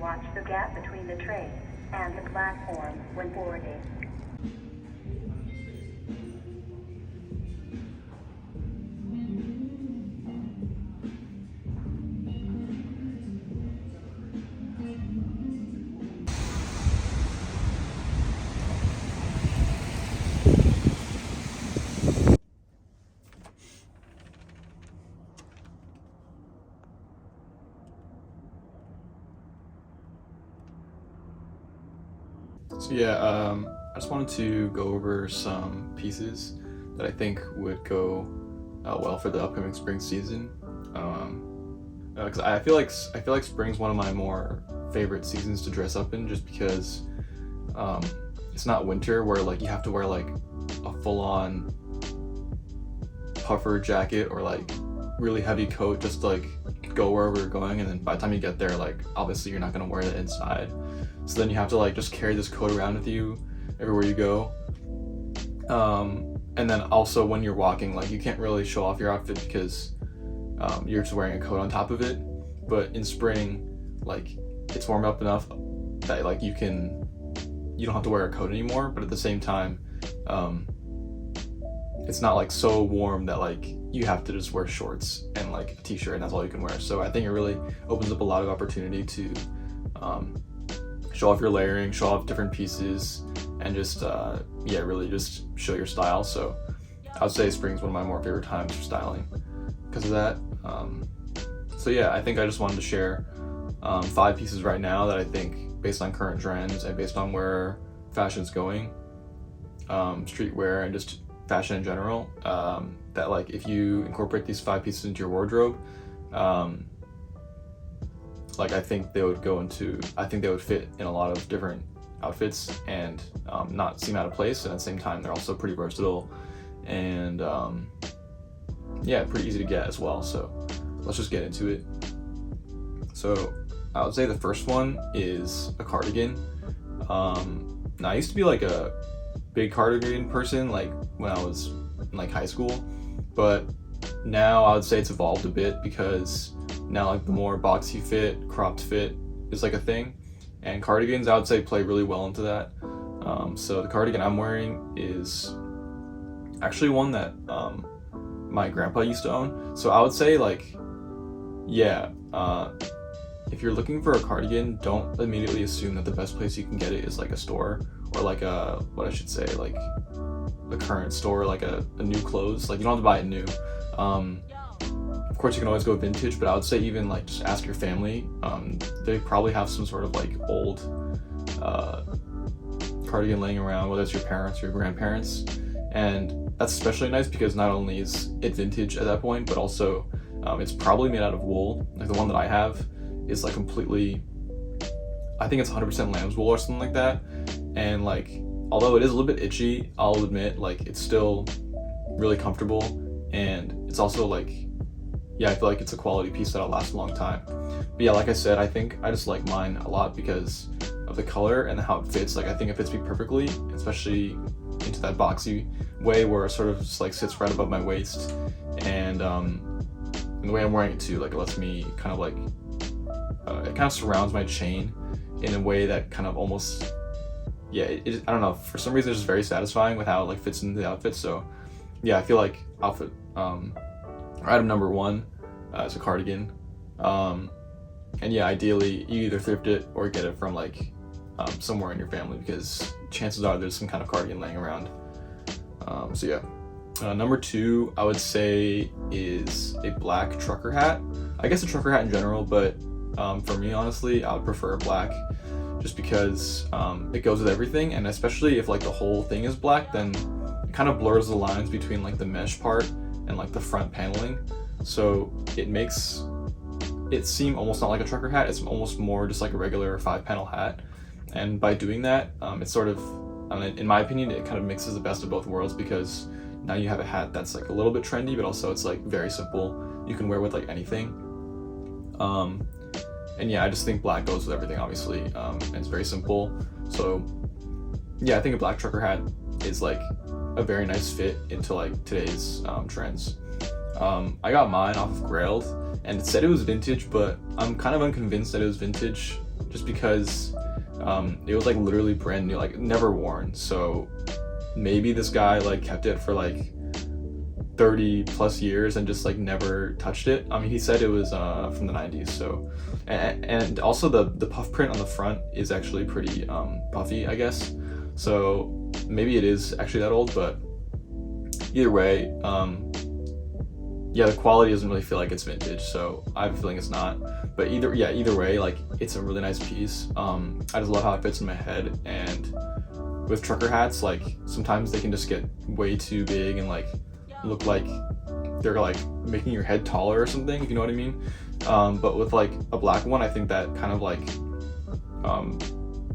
Watch the gap between the train and the platform when boarding. So yeah, I just wanted to go over some pieces that I think would go well for the upcoming spring season. Because I feel like spring's one of my more favorite seasons to dress up in, just because it's not winter where like you have to wear like a full-on puffer jacket or like really heavy coat just to like go wherever you're going, and then by the time you get there, like obviously you're not gonna wear it inside. So then you have to like just carry this coat around with you everywhere you go. And then also when you're walking, like you can't really show off your outfit because you're just wearing a coat on top of it. But in spring, like it's warmed up enough that like you don't have to wear a coat anymore, but at the same time, it's not like so warm that like you have to just wear shorts and like a t-shirt and that's all you can wear. So I think it really opens up a lot of opportunity to show off your layering, show off different pieces, and just really just show your style. So I would say spring's one of my more favorite times for styling because of that. So yeah, I think I just wanted to share 5 pieces right now that I think, based on current trends and based on where fashion's going, streetwear and just fashion in general, that like if you incorporate these 5 pieces into your wardrobe, like I think they would fit in a lot of different outfits and not seem out of place, and at the same time they're also pretty versatile and pretty easy to get as well. So let's just get into it. So I would say the first one is a cardigan. Now I used to be like a big cardigan person like when I was in like high school, but now I would say it's evolved a bit because now like the more boxy fit, cropped fit is like a thing, and cardigans I would say play really well into that. So the cardigan I'm wearing is actually one that my grandpa used to own. So I would say like, if you're looking for a cardigan, don't immediately assume that the best place you can get it is like a store or like like the current store, like a new clothes. Like you don't have to buy it new. Of course you can always go vintage, but I would say even like just ask your family. They probably have some sort of like old cardigan laying around, whether it's your parents or your grandparents, and that's especially nice because not only is it vintage at that point, but also it's probably made out of wool. Like the one that I have is like completely, I think it's 100% lamb's wool or something like that, and like although it is a little bit itchy, I'll admit like it's still really comfortable, and it's also like, I feel like it's a quality piece that'll last a long time. But yeah, like I said, I think I just like mine a lot because of the color and how it fits. Like I think it fits me perfectly, especially into that boxy way where it sort of just like sits right above my waist, and the way I'm wearing it too, like it lets me kind of like it kind of surrounds my chain in a way that kind of almost I don't know, for some reason it's just very satisfying with how it like fits into the outfit. So yeah, I feel like outfit item number 1 is a cardigan, and ideally you either thrift it or get it from like somewhere in your family, because chances are there's some kind of cardigan laying around. Number 2 I would say is a black trucker hat. I guess a trucker hat in general, but for me honestly I would prefer black, just because it goes with everything, and especially if like the whole thing is black, then it kind of blurs the lines between like the mesh part and like the front paneling, so it makes it seem almost not like a trucker hat. It's almost more just like a regular 5-panel hat, and by doing that, it's sort of, in my opinion, it kind of mixes the best of both worlds, because now you have a hat that's like a little bit trendy, but also it's like very simple. You can wear with like anything. I just think black goes with everything, obviously, and it's very simple. So I think a black trucker hat is like a very nice fit into like today's trends. I got mine off of Grailed, and it said it was vintage, but I'm kind of unconvinced that it was vintage, just because it was like literally brand new, like never worn. So maybe this guy like kept it for like 30 plus years and just like never touched it. I mean, he said it was from the 90s. So and also the puff print on the front is actually pretty puffy, I guess. So maybe it is actually that old, but either way, yeah, the quality doesn't really feel like it's vintage, so I have a feeling it's not. But either way, like it's a really nice piece. I just love how it fits in my head, and with trucker hats, like sometimes they can just get way too big and like look like they're like making your head taller or something, if you know what I mean. But with like a black one, I think that kind of like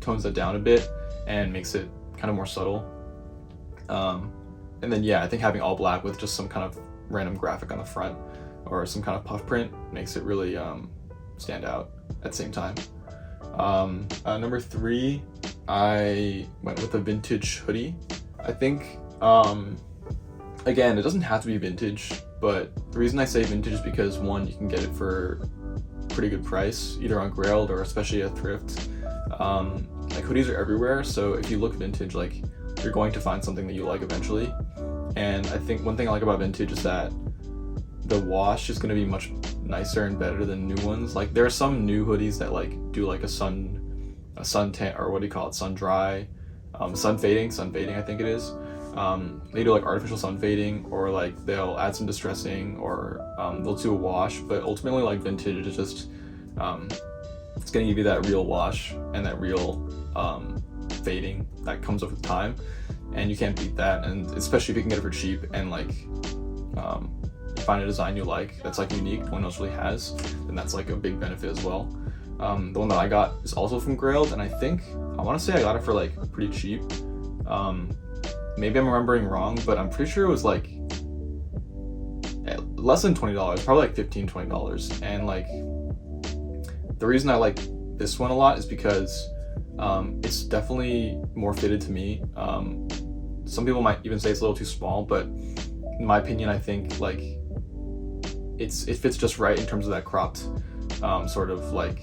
tones that down a bit and makes it kind of more subtle. And then yeah, I think having all black with just some kind of random graphic on the front or some kind of puff print makes it really stand out at the same time. Number 3, I went with a vintage hoodie. I think again, it doesn't have to be vintage, but the reason I say vintage is because one, you can get it for a pretty good price, either on Grailed or especially at thrift. Like hoodies are everywhere, so if you look vintage, like you're going to find something that you like eventually. And I think one thing I like about vintage is that the wash is going to be much nicer and better than new ones. Like there are some new hoodies that like do like a sun tan, or what do you call it, sun dry, sun fading I think it is. They do like artificial sun fading, or like they'll add some distressing, or they'll do a wash. But ultimately, like vintage is just it's gonna give you that real wash and that real fading that comes over time, and you can't beat that. And especially if you can get it for cheap and like find a design you like that's like unique, no one else really has, then that's like a big benefit as well. The one that I got is also from Grailed, and I think I want to say I got it for like pretty cheap. Maybe I'm remembering wrong, but I'm pretty sure it was like less than $20, probably like $15-$20. And like the reason I like this one a lot is because it's definitely more fitted to me. Some people might even say it's a little too small, but in my opinion, I think like it fits just right in terms of that cropped sort of like,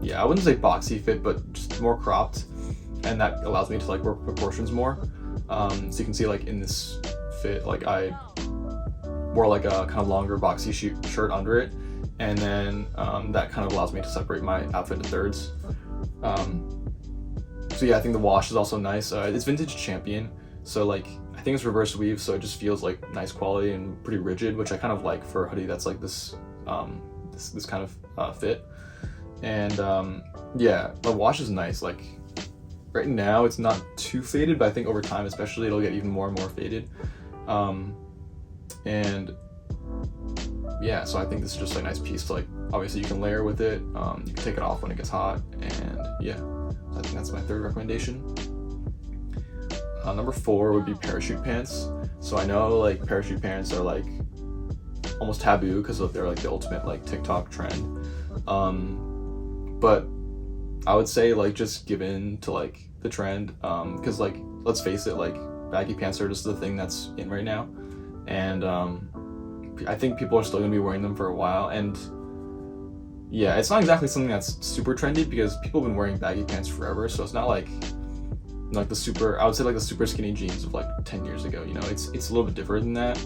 yeah, I wouldn't say boxy fit, but just more cropped, and that allows me to like work proportions more. So you can see like in this fit, like I wore like a kind of longer boxy shirt under it, and then that kind of allows me to separate my outfit into thirds. So yeah, I think the wash is also nice. It's vintage Champion, so like I think it's reverse weave, so it just feels like nice quality and pretty rigid, which I kind of like for a hoodie that's like this this kind of fit. And yeah, the wash is nice. Like right now it's not too faded, but I think over time especially it'll get even more and more faded. And yeah, so I think this is just a nice piece to like, obviously you can layer with it, you can take it off when it gets hot, and yeah, I think that's my third recommendation. Number 4 would be parachute pants. So I know like parachute pants are like almost taboo because they're like the ultimate like TikTok trend, but I would say like just give in to like the trend, because like let's face it, like baggy pants are just the thing that's in right now, and I think people are still gonna be wearing them for a while. And yeah, it's not exactly something that's super trendy because people have been wearing baggy pants forever, so it's not like the super, I would say like the super skinny jeans of like 10 years ago, you know, it's a little bit different than that.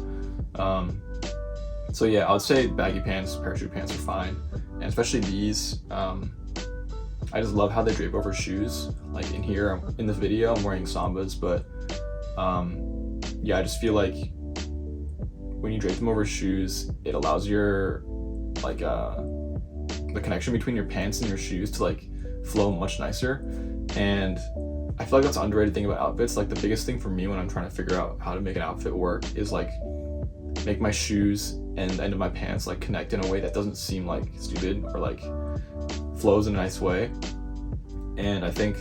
So yeah, I would say baggy pants, parachute pants are fine, and especially these. I just love how they drape over shoes. Like in here, in the video, I'm wearing Sambas, but yeah, I just feel like when you drape them over shoes, it allows your like the connection between your pants and your shoes to like flow much nicer. And I feel like that's an underrated thing about outfits. Like the biggest thing for me when I'm trying to figure out how to make an outfit work is like make my shoes and the end of my pants like connect in a way that doesn't seem like stupid or like flows in a nice way. And I think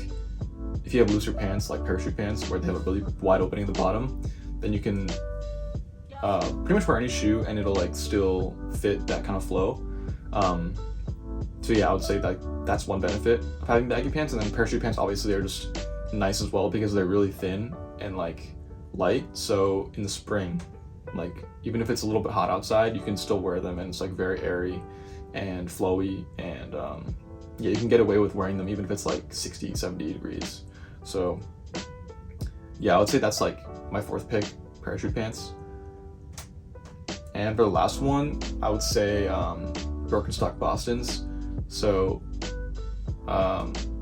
if you have looser pants like parachute pants where they have a really wide opening at the bottom, then you can pretty much wear any shoe and it'll like still fit that kind of flow. So yeah, I would say that that's one benefit of having baggy pants. And then parachute pants, obviously they're just nice as well because they're really thin and like light. So in the spring, like even if it's a little bit hot outside, you can still wear them and it's like very airy and flowy. And yeah, you can get away with wearing them even if it's like 60, 70 degrees. So yeah, I would say that's like my fourth pick, parachute pants. And for the last one, I would say Birkenstock Bostons. So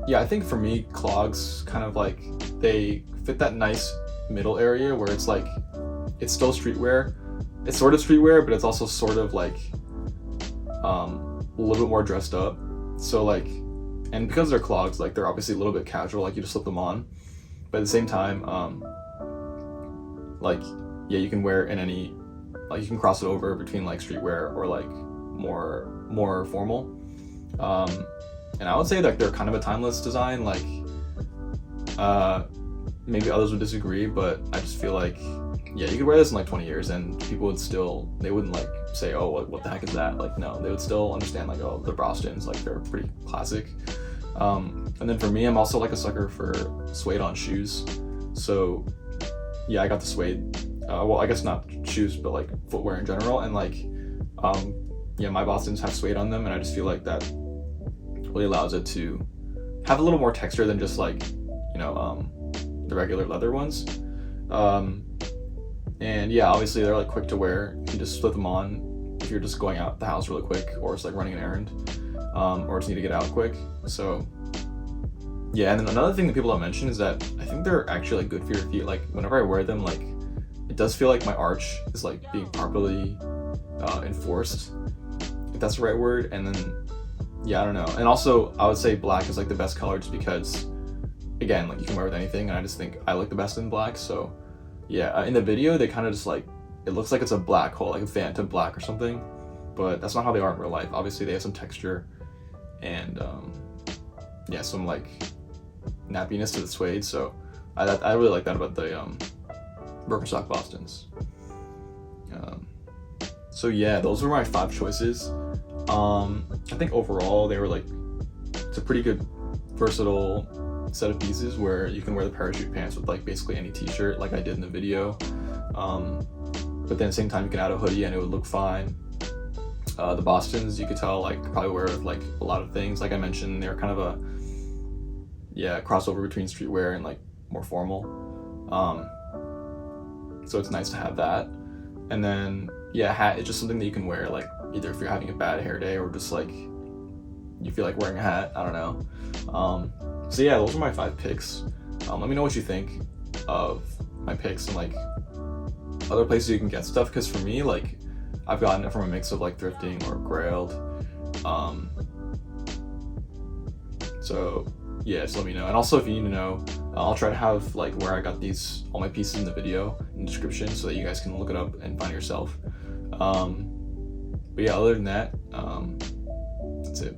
yeah, I think for me, clogs kind of like, they fit that nice middle area where it's like, it's still streetwear. It's sort of streetwear, but it's also sort of like a little bit more dressed up. So like, and because they're clogs, like they're obviously a little bit casual, like you just slip them on. But at the same time, like, yeah, you can wear in any, like you can cross it over between like streetwear or like more formal. And I would say that they're kind of a timeless design. Like, maybe others would disagree, but I just feel like, yeah, you could wear this in like 20 years and people would still, they wouldn't like say, oh, what the heck is that? Like, no, they would still understand like, oh, the Bostons, like they're pretty classic. And then for me, I'm also like a sucker for suede on shoes. So yeah, I got the suede, well, I guess not shoes, but like footwear in general. And like, yeah, my Bostons have suede on them, and I just feel like that really allows it to have a little more texture than just like, you know, the regular leather ones. And yeah, obviously they're like quick to wear. You can just slip them on if you're just going out the house really quick, or it's like running an errand, or just need to get out quick. So yeah, and then another thing that people don't mention is that I think they're actually like good for your feet. Like whenever I wear them, like it does feel like my arch is like being properly enforced, if that's the right word. And then yeah, I don't know. And also I would say black is like the best color just because, again, like you can wear with anything, and I just think I look the best in black. So yeah, in the video they kind of just like, it looks like it's a black hole, like a phantom black or something, but that's not how they are in real life. Obviously they have some texture and yeah, some like nappiness to the suede. So I really like that about the Birkenstock Bostons. So yeah, those were my 5 choices. I think overall they were like, it's a pretty good versatile set of pieces where you can wear the parachute pants with like basically any t-shirt like I did in the video, but then at the same time you can add a hoodie and it would look fine. The Bostons, you could tell, like probably wear with like a lot of things. Like I mentioned, they're kind of a, yeah, crossover between streetwear and like more formal, so it's nice to have that. And then yeah, hat is just something that you can wear like either if you're having a bad hair day or just like you feel like wearing a hat, I don't know. So yeah, those are my 5 picks. Let me know what you think of my picks and like other places you can get stuff, because for me, like I've gotten it from a mix of like thrifting or grailed. So yeah, just let me know. And also if you need to know, I'll try to have like where I got these, all my pieces in the video in the description so that you guys can look it up and find it yourself. But yeah, other than that, that's it.